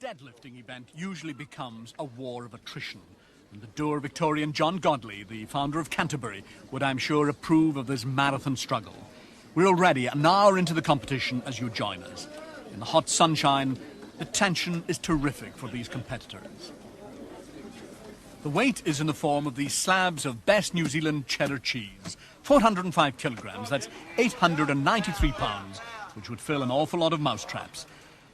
deadlifting event usually becomes a war of attrition. And the dour Victorian John Godley, the founder of Canterbury, would, I'm sure, approve of this marathon struggle. We're already an hour into the competition as you join us. In the hot sunshine, the tension is terrific for these competitors. The weight is in the form of these slabs of best New Zealand cheddar cheese. 405 kilograms, that's 893 pounds, which would fill an awful lot of mousetraps.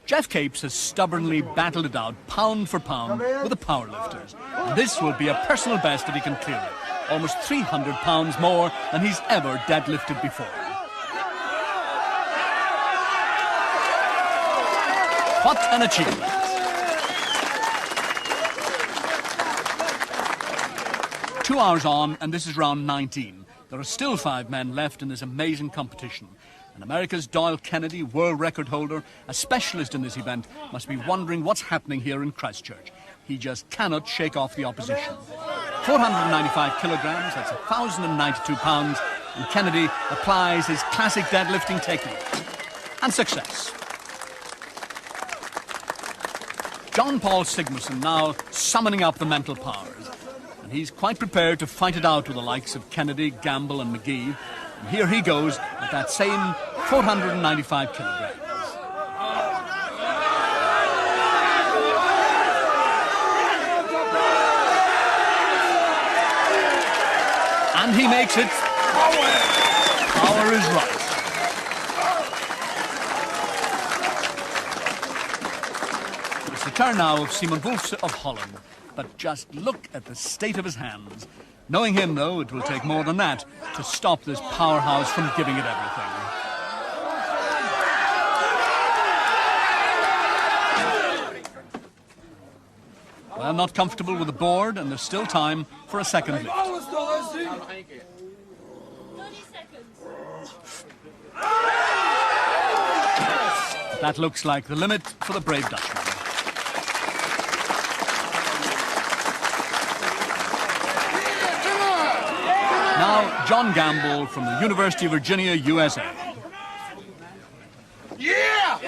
Geoff Capes has stubbornly battled it out pound for pound with the powerlifters. And this will be a personal best if he can clear it. Almost 300 pounds more than he's ever deadlifted before. What an achievement. Two hours on, and this is round 19. There are still 5 men left in this amazing competition. And America's Doyle Kenady, world record holder, a specialist in this event, must be wondering what's happening here in Christchurch. He just cannot shake off the opposition. 495 kilograms, that's 1,092 pounds, and Kenady applies his classic deadlifting technique. And success. Jon Pall Sigmarsson now summoning up the mental powers. And he's quite prepared to fight it out with the likes of Kenady, Gamble and Magee. And here he goes at that same 495 kilograms. And he makes it. Power is right. It's the turn now of Siem Wulfse of Holland. But just look at the state of his hands. Knowing him, though, it will take more than that to stop this powerhouse from giving it everything. Well, not comfortable with the board, and there's still time for a second lift. 30 seconds. That looks like the limit for the brave Dutchman. Now, John Gamble from the University of Virginia, USA. Yeah!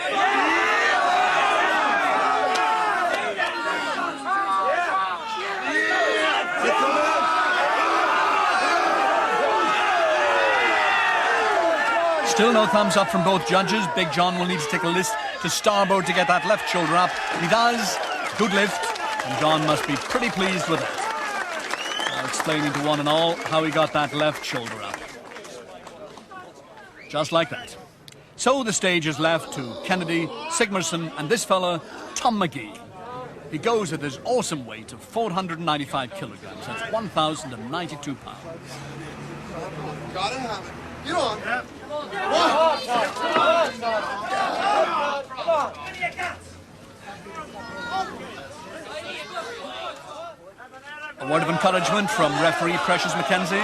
Still no thumbs up from both judges. Big John will need to take a list to starboard to get that left shoulder up. He does. Good lift. And John must be pretty pleased with it. Explaining to one and all how he got that left shoulder up. Just like that. So the stage is left to Kenady, Sigmarsson, and this fella, Tom Magee. He goes at his awesome weight of 495 kilograms. That's 1,092 pounds. Gotta have it. Get on. Yep. A word of encouragement from referee Precious McKenzie.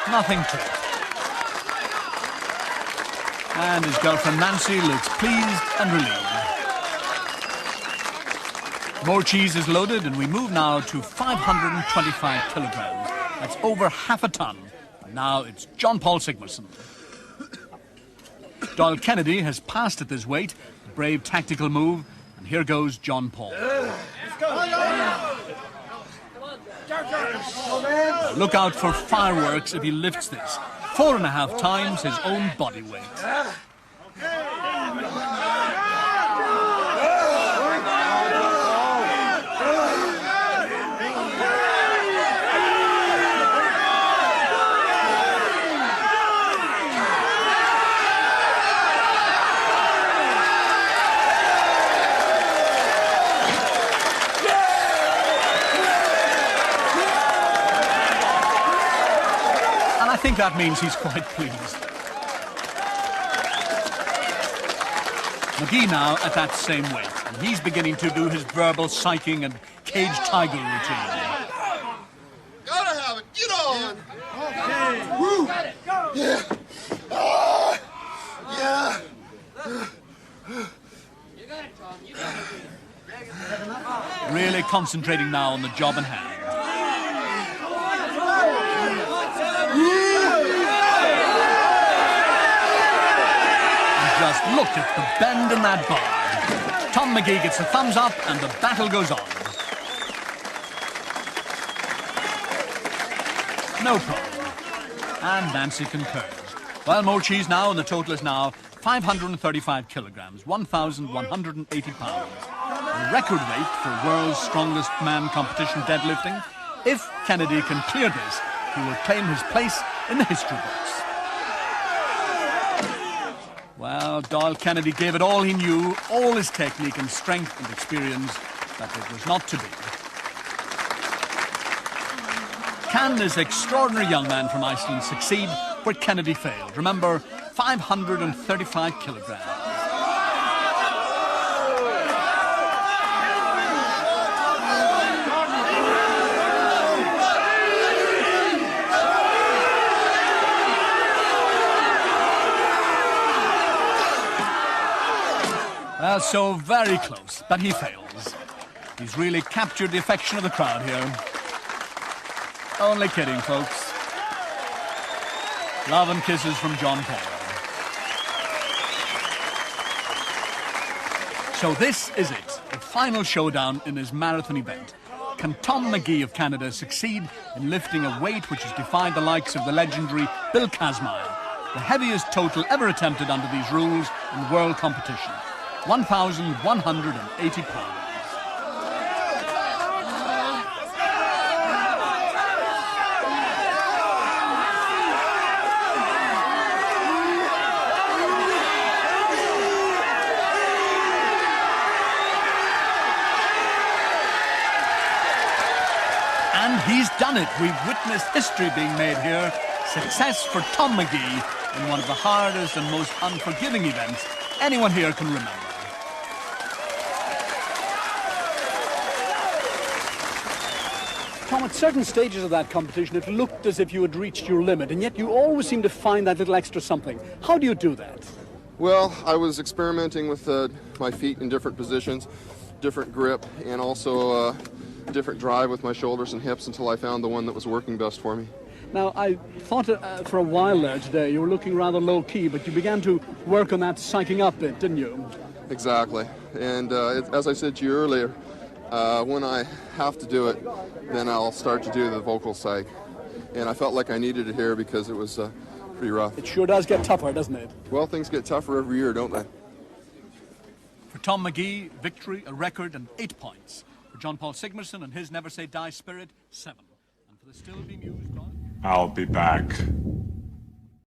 Nothing to it. And his girlfriend Nancy looks pleased and relieved. More cheese is loaded, and we move now to 525 kilograms. That's over half a ton. And now it's Jon Pall Sigmarsson. Doyle Kenady has passed at this weight. A brave tactical move. And here goes Jon Pall. Look out for fireworks if he lifts this. 4.5 times his own body weight. I think that means he's quite pleased. Magee now at that same weight, and he's beginning to do his verbal psyching and cage tiger routine. Gotta have it. Get on. Okay. Woo. Yeah. Yeah. concentrating now on the job in hand. And just look at the bend in that bar. Tom Magee gets a thumbs up and the battle goes on. No problem. And Nancy concurs. Well, more cheese now, and the total is now 535 kilograms, 1,180 pounds. A record weight for world's strongest man competition deadlifting. If Kenady can clear this, he will claim his place in the history books. Well, Doyle Kenady gave it all he knew, all his technique and strength and experience, but it was not to be. Can this extraordinary young man from Iceland succeed where Kenady failed? Remember, 535 kilograms. Well, so very close, but he fails. He's really captured the affection of the crowd here. Only kidding, folks. Love and kisses from Jon Pall. So this is it, the final showdown in his marathon event. Can Tom Magee of Canada succeed in lifting a weight which has defied the likes of the legendary Bill Kazmaier, the heaviest total ever attempted under these rules in world competition? 1,180 pounds. And he's done it. We've witnessed history being made here. Success for Tom Magee in one of the hardest and most unforgiving events anyone here can remember. Tom, at certain stages of that competition, it looked as if you had reached your limit, and yet you always seem to find that little extra something. How do you do that? Well, I was experimenting with my feet in different positions, different grip, and also different drive with my shoulders and hips until I found the one that was working best for me. Now, I thought for a while there today you were looking rather low-key, but you began to work on that psyching up bit, didn't you? Exactly. And as I said to you earlier, when I have to do it, then I'll start to do the vocal psych. And I felt like I needed it here because it was pretty rough. It sure does get tougher, doesn't it? Well, things get tougher every year, don't they? For Tom Magee, victory, a record, and 8 points. For Jon Pall Sigmarsson and his never say die spirit, 7. And for the still being used on... I'll be back.